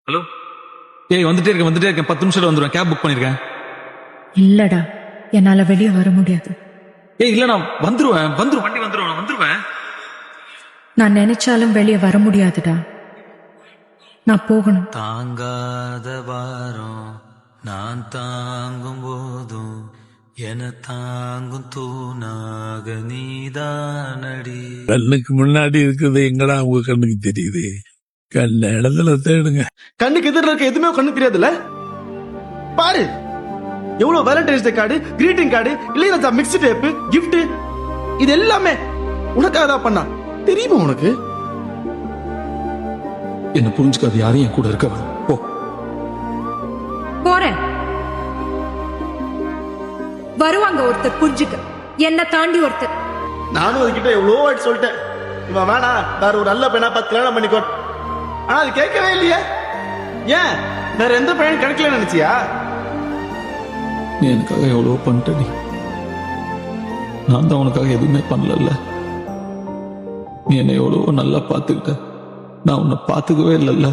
Hello ஏய் வந்துட்டே இருக்கேன் 10 நிமிஷத்துல வந்துடுவேன். கேப் புக் பண்ணிருக்கேன். இல்லடா, என்னால வெளியே வர முடியாது. ஏய் இல்ல நான் வந்துருவேன் வண்டி வந்துருவேன் நான் வந்துருவேன். நான் நினைச்சாலும் வெளியே வர முடியாதுடா. நான் போகணும். தாங்காத வாரம் நான் தாங்கும் போதும் என தாங்கும் தூணாக நீதானடி. கண்ணுக்கு முன்னாடி இருக்குது எங்கடா உங்க கண்ணுக்கு தெரியுது? கண்ண இடத்துல தேடுங்க. கண்ணுக்கு எதிரில் இருக்க எதுவுமே கண்ணுக்கு தெரியாதுல்ல. பாரு எவ்வளவு Valentine's day card, greeting card, இல்லையா மிக்ஸ் டேப், கிஃப்ட், இது எல்லாமே உனக்காக தான் பண்ணா. தெரியுமா உனக்கு? என்ன புரிஞ்சுக்காது யாரும் என் கூட இருக்க வேணாம். போ. போறேன். வருவாங்க ஒருத்தர் புரிஞ்சுக்க, என்ன தாண்டி ஒருத்தர். நானும் அதுகிட்ட எவ்வளோ வாட்டி சொல்லிட்டேன், இவன் வேணா வேற ஒரு நல்ல பையனா பார்த்து கல்யாணம் பண்ணிக்கோ. ஆனா அது கேட்கவே இல்லையே. ஏன் வேற எந்த பையன் கிடைக்கல நினைச்சியா? நீ எனக்காக எவ்வளவோ பண்ணிட்ட. நான் தான் உனக்காக எதுவுமே பண்ணல. நீ என்னை எவ்வளவோ நல்லா பார்த்துக்கிட்ட, நான் உன்னை பார்த்துக்கவே இல்லைல்ல.